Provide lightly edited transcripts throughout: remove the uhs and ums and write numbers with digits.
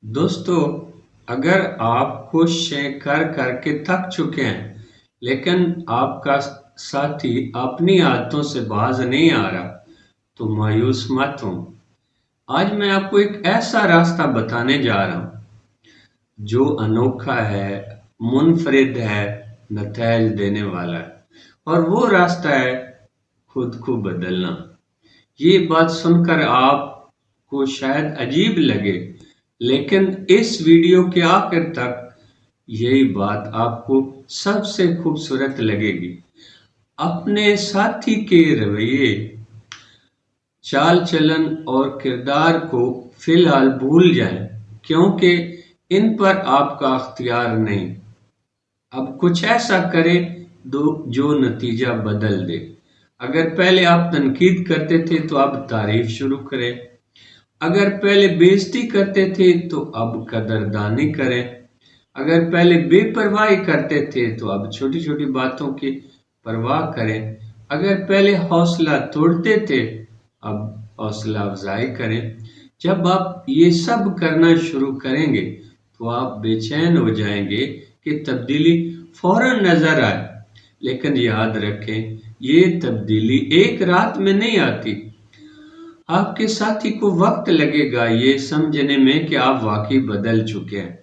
दोस्तों, अगर आप कोशिशें कर कर के थक चुके हैं, लेकिन आपका साथी अपनी आदतों से बाज नहीं आ रहा, तो मायूस मत हो। आज मैं आपको एक ऐसा रास्ता बताने जा रहा हूँ, जो अनोखा है, मुनफरिद है, नतैज देने वाला है। और वो रास्ता है खुद को बदलना। ये बात सुनकर आपको शायद अजीब लगे, लेकिन इस वीडियो के आखिर तक यही बात आपको सबसे खूबसूरत लगेगी। अपने साथी के रवैये, चाल चलन और किरदार को फिलहाल भूल जाएं, क्योंकि इन पर आपका अख्तियार नहीं। अब कुछ ऐसा करें जो नतीजा बदल दे। अगर पहले आप तनकीद करते थे तो अब तारीफ शुरू करें। अगर पहले बेइज्जती करते थे तो अब कदरदानी करें। अगर पहले बेपरवाही करते थे तो अब छोटी छोटी बातों की परवाह करें। अगर पहले हौसला तोड़ते थे अब हौसला अफजाई करें। जब आप ये सब करना शुरू करेंगे तो आप बेचैन हो जाएंगे कि तब्दीली फौरन नजर आए। लेकिन याद रखें, ये तब्दीली एक रात में नहीं आती। आपके साथी को वक्त लगेगा ये समझने में कि आप वाकई बदल चुके हैं।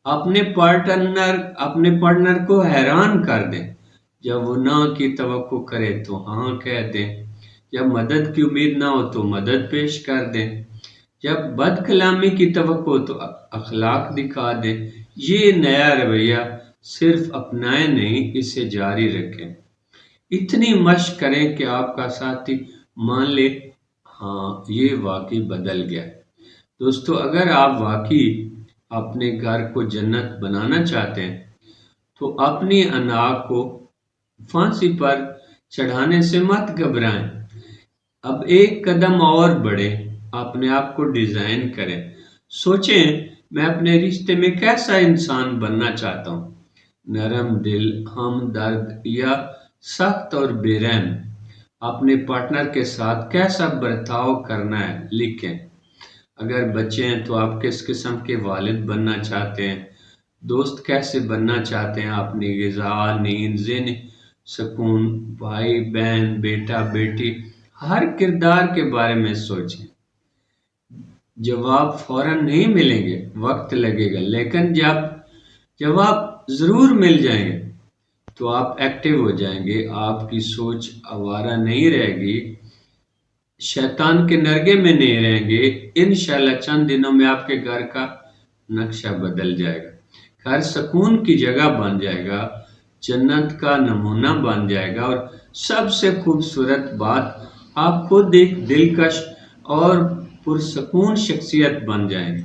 अपने पार्टनर को हैरान कर दें। जब वो ना की तवक्को करे तो हाँ कह दें। जब मदद की उम्मीद ना हो तो मदद पेश कर दें। जब बदकलामी की तवक्को हो तो अखलाक दिखा दें। ये नया रवैया सिर्फ अपनाएं नहीं, इसे जारी रखें। इतनी मशक करें कि आपका साथी मान ले, हाँ ये वाकई बदल गया। दोस्तों, अगर आप वाकई अपने घर को जन्नत बनाना चाहते हैं तो अपनी अना को फांसी पर चढ़ाने से मत घबराएं। अब एक कदम और बढ़ें, अपने आप को डिजाइन करें। सोचें, मैं अपने रिश्ते में कैसा इंसान बनना चाहता हूँ, नरम दिल, हमदर्द या सख्त और बेरहम। अपने पार्टनर के साथ कैसा बर्ताव करना है लिखें। अगर बच्चे हैं तो आप किस किस्म के वालिद बनना चाहते हैं, दोस्त कैसे बनना चाहते हैं, अपनी ग़िज़ा, नींद, ज़हनी सुकून, भाई बहन, बेटा बेटी, हर किरदार के बारे में सोचें। जवाब फौरन नहीं मिलेंगे, वक्त लगेगा, लेकिन जब जवाब जरूर मिल जाएंगे तो आप एक्टिव हो जाएंगे। आपकी सोच आवारा नहीं रहेगी, शैतान के नरगे में नहीं रहेंगे। इंशाल्लाह चंद दिनों में आपके घर का नक्शा बदल जाएगा। घर सुकून की जगह बन जाएगा, जन्नत का नमूना बन जाएगा। और सबसे खूबसूरत बात, आप खुद एक दिलकश और पुरसकून शख्सियत बन जाएंगे।